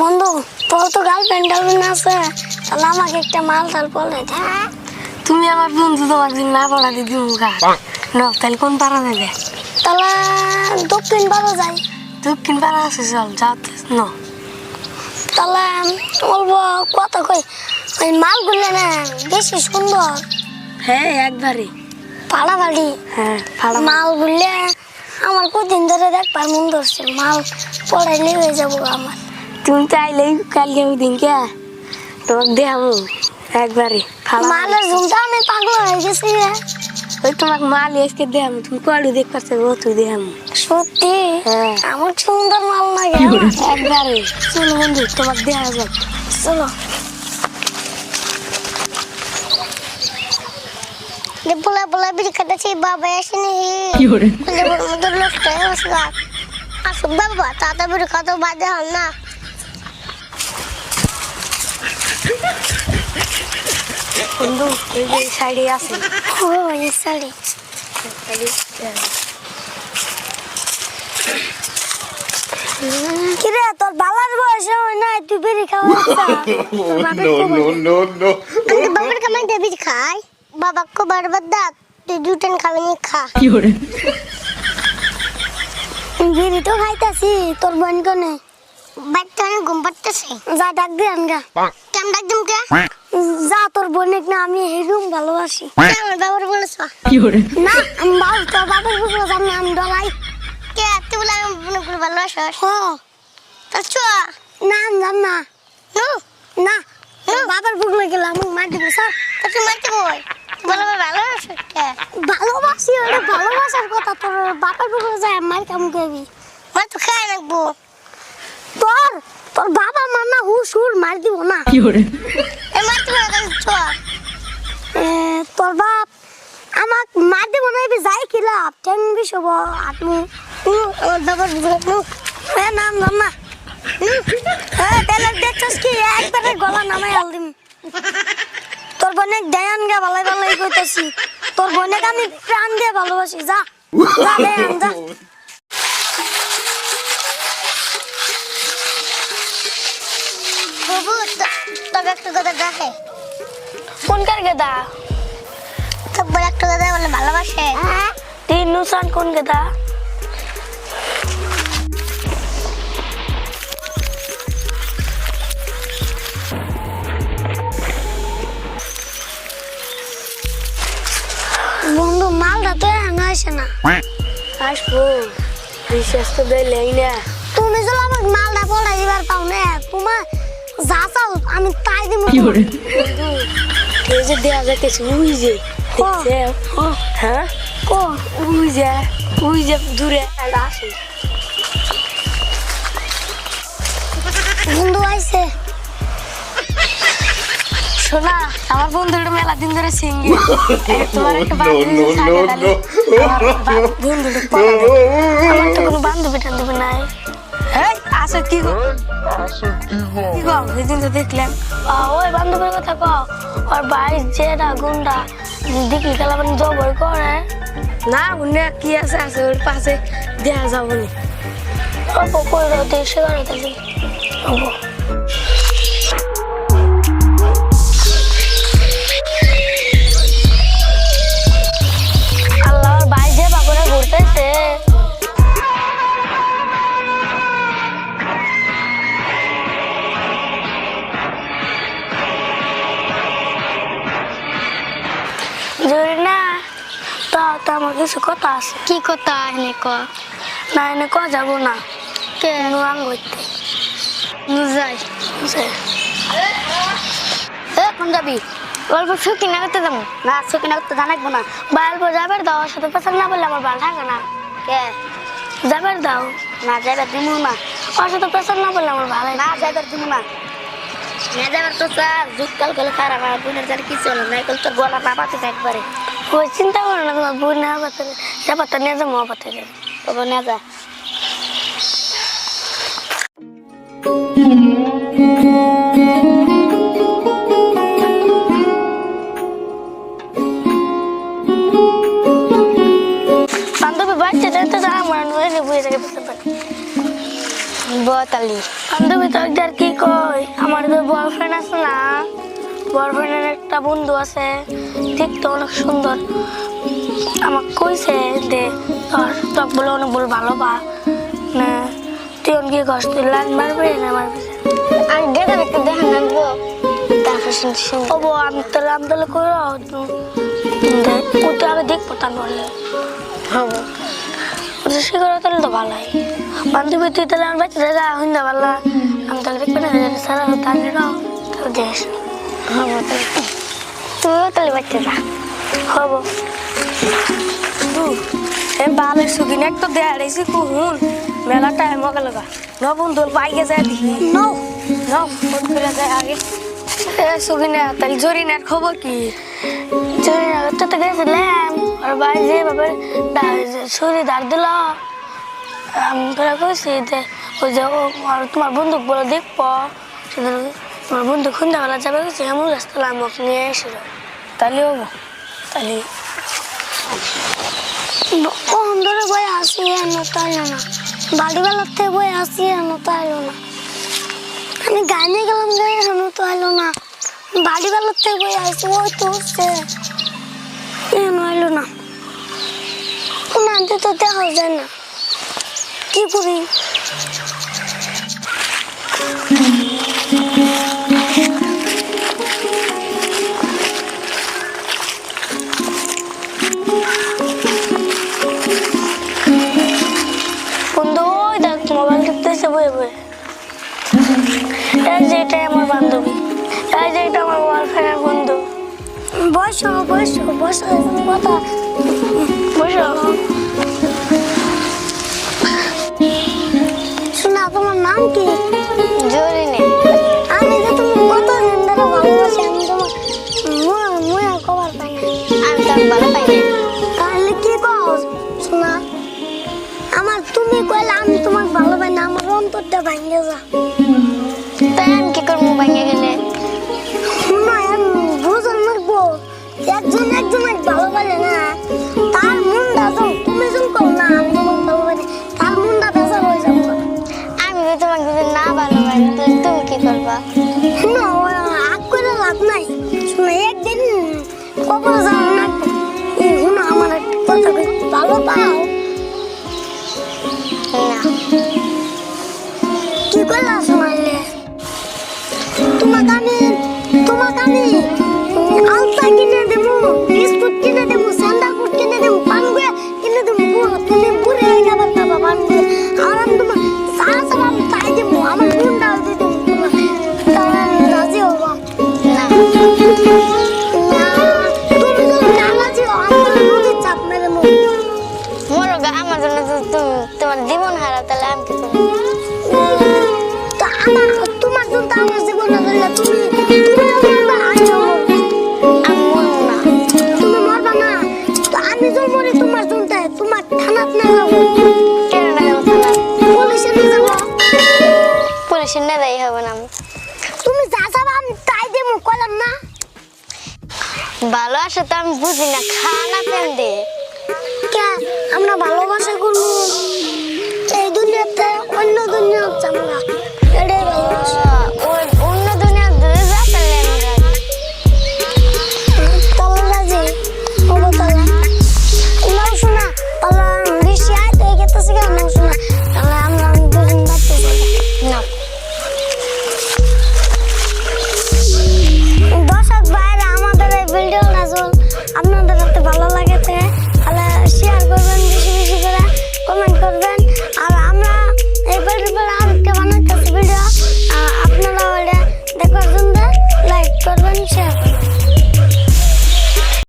বন্ধু তোর তো গার্লফ্রেন্ড আছে, তাহলে আমাকে একটা মাল টাল বলে দে। তুমি আমার বন্ধু, তোমার দিন না পড়া দিদি মুখা ন, তাহলে কোন পাড়া যাবে? তাহলে দক্ষিণ পাড়া যাই। দক্ষিণ পাড়া আছে, চল যাতে ন। তাহলে বলবো কথা কই, ওই মালগুলো না বেশি সুন্দর। হ্যাঁ একবারে পাড়া বাড়ি। হ্যাঁ ভাড়া মাল বললে আমার কদিন ধরে দেখবার মন ধরছে, মাল পড়াইলে হয়ে যাবো আমার। তুমি চাইলেই কালকে ওই দিনকে তোমাকে দেখাবো একবারে মালের ঝুমটা আমি পাগল হয়ে গেছি। ওই তোমাকে মাল এসকে দেখাবো, তুমি কয়ডু দেখ পারছো ও তুই দেখাবো। সত্যি হ্যাঁ আমার সুন্দর মাল লাগে একবারে। চলো বন্ধু তোমাকে দেখা যাক, চলো। বলা বলা বিড়ি কাটাচ্ছি, বাবা আসেনি মধ্যে লোকটা আসুক বাবা, তাতা বিড়ি খাতো বাদে হল না। বন্ধু এই যে সাইডে আছে। ও এই শাড়ি কিরে তোর বাবার বয়স হয় না, তুই বিড়ি খাওয়া? বাবার কামাই দেবি খাই, বাবা কো বারবার দাঁত, তুই দুটেন খাবি নি খা। বিড়ি তো খাইতাছি, তোর বোন কোনে? বাচ্চা ঘুম পাড়তেছে, যা ডাক দে আনগা। কেম ডাক দিম কে? যা তোর বোনের না আমি হেরুম ভালোবাসি। আমার বাবার বলেছ না, আমি বাবা তোর বাবার বুঝলো জানি আমি ডলাই কে তুই বলে আমি বোনকে ভালোবাসিস? হ্যাঁ তোর চ না আমি জান না না বাবার বুঝলো গেল আমাকে মার দিবি স্যার। তুই মারতে বই বলে ভালোবাসিস কে? ভালোবাসি, ওটা ভালোবাসার কথা। তোর বাবার বুঝলো যায় আমার কাম করবি, মার তো খাই রাখবো। তোর তোর বাবা মা না হুস হুর মার দিব না। তোর বাপ আমাক মার দিব না, এবার যাই কি লাভ? টেন বিশ হবো আত্মু আমার বাবার নাম ধর না। দেখছিস কি একবারে গলা নামাই আল দিম। তোর বোনে দেয়ান গা ভালাই ভালাই কইতাছি, তোর বোনে আমি প্রাণ দিয়ে ভালোবাসি। যা যা দেয়ান যা। বাবু তবে একটা কথা দেখে। কোন কার গেদা? তবে একটা কথা বলে ভালোবাসে। তিন নুসান কোন গেদা? বন্ধু মালটা তো এখন আসে না। আসবো, বিশ্বাস তো দিলেই না। তুমি যদি আমাকে মালটা পড়াই দিবার পাও না, তোমার যা চাও আমি তাই দিব। এই যে দেয়া যাইতেছে ওই যে দেখছে, হ্যাঁ কো ওই যে দূরে আসে। বন্ধু আইছে। শোনা আমার বন্ধুটা মেলা দিন ধরে সিঙ্গেল, তোমার একটা বন্ধুটা আমার তো কোনো বান্ধবী টান্ধবী নাই। আচ্ছা কি গো সেদিন তো দেখলাম। ওই বান্ধবীর কথা কও, ওর বাড়ির যেটা গুন্ডা দেখি খেলা মানে জবর করে না, উনি কি আছে আছে ওর পাশে দেখা যাবো নি। অল্প করে দেশে গাড়িতে দিই। আল্লাহর ভাই যে বাবুরা ঘুরতেছে। জোরে না তা তো আমার কিছু কথা আছে। কি কথা এনে ক? না এনে ক যাবো না। কে নুয়াং করতে যাই কোন যাবি? অল্প ছুটি না করতে যাবো না, ছুটি না করতে জানাবো না। অল্প যাবার দাও, সাথে পছন্দ না বললে আমার ভালো থাকে না। কে যাবার দাও? না যাবার দিব না, ওর সাথে পছন্দ না বললে আমার ভালো না। যাবার দিব না, যাবার তো স্যার যুগকাল গেলে খারাপ। আমার বোনের জানি কিছু হলো না, তোর গলা না পাতে একবারে। ওই চিন্তা করো না, তোমার বোন না পাতে যাবার নিয়ে যাবো পাতে যাবে। তবে নিয়ে যা। বান্ধবী বাচ্চা তো জানা মনে বুঝে থাকে। তালি বান্ধবী তো একবার কি কই আমার তো বয়ফ্রেন্ড আছে না বয়ফ্রেন্ডের একটা বন্ধু আছে দেখতে অনেক সুন্দর আমাকে কইছে যে তোর বলে অনেক বল ভালো পা না তুই অনেক কষ্ট তুই লাইন মারবে না মারবি আমি গেটা একটু দেখা নাকবো তারপর শুনছি ও বো আমি তাহলে কই ওটা আমি দেখবো তার বলে হবো সে করে তাহলে তো ভালোই বান্ধবী তুই তাহলে আমার বাচ্চাটা যা হইন না ভালো আমি তাকে দেখবে না সারা তাহলে তাহলে দেশ হবো তুইও তাহলে বাচ্চা যা হবো এ বালে সুদিন এক তো দেয়া রেছি কুহুন মেলা টাইম হয়ে গেল ন বন্ধু পাইকে যায় দেখি নো ফোন করে যায় আগে এ সুদিনে তাহলে জরিনার খবর কি জরিনা তো গেছিলাম আর ভাই যে বাবার শরীর দাঁড় দিল আমি ফেরা কইছি যে ওই যে আর তোমার বন্ধু বলে দেখবো সেদিন তোমার বন্ধু সন্ধ্যাবেলা যাবে গেছি এমন রাস্তা আমাকে নিয়ে এসেছিল তাহলে হবো তাহলে ধরে বই আসি এনো তাইলো না বাড়িবেলার থেকে বই আসি এনো তাইলো না আমি গানে গেলাম গায়ে এনো তাইলো না বাড়িবেলার থেকে বই আসি ওই তো হচ্ছে এনো এলো না নামতে তো দেখা যায় না কি করি বন্ধু ওই দেখ মোবাইল টিপতেছে বয়ে বয়ে এই যে এটাই আমার বান্ধবী এই যে এটা আমার বয়ফ্রেন্ডের বন্ধু বসো বসো বসো কথা বসো শোনা তোমার নাম কি জরিনে আমি যে তুমি কত দিন ধরে ভালোবাসি আমি তোমার মুয়া খবর পাই না আমি তো ভালো পাই না তাহলে কি কও শোনা আমার তুমি কইলে আমি তোমাকে ভালো পাই না আমার অন্তরটা ভাঙে যা তাই আমি কি করবো ভাঙে গেলে শোনা বুঝন মারবো একজনের ভালো পাইলে না তার মনটা যখন তুমি যখন কও না আমি তোমাকে ভালো পাই না তার মনটা বেজার হয়ে যাবে আমি তো তোমাকে যদি না ভালো পাই তাহলে তুমি কি করবা শোনো আগ করে লাভ নাই শোনো একদিন কবরে যাওয়ার না শোনো আমার একটা কথা কই ভালো পাও না কি করলা শোনাইলে তোমাকে আমি আলতা কিনে দেবো বিস্কুট কিনে দেবো স্যান্ডাল বুট কিনে দেবো পানগুয়া কিনে দেবো তুমি পুরে খাবার খাবা পানগুয়া আর আমি তোমার সারা সারা আমি তাই দেবো আমার গুন্ডা দিয়ে দেবো তারা রাজি হবো না তুমি যদি না রাজি হও আমি তো নদীর চাপ মেরে মরবো মরো গা আমার জন্য তো তুমি তোমার জীবন হারা তাহলে আমি কি করবো তো আমার তোমার জন্য আমার জীবন না দিলে তুমি মরবা আমিও মরবো আমি মরবো না তুমি মরবা না তো আমি যদি মরি তোমার জন্য তোমার থানাত না যাবো কেন না পুলিশে নিয়ে যাবো পুলিশের নেদাই হবে না আমি তুমি যা যাবা আমি তাই দেবো কইলাম না ভালো আসে তো আমি বুঝি না খানা পেন দে কে আমরা ভালোবাসা করবো এই দুনিয়াতে অন্য দুনিয়া হচ্ছে আমরা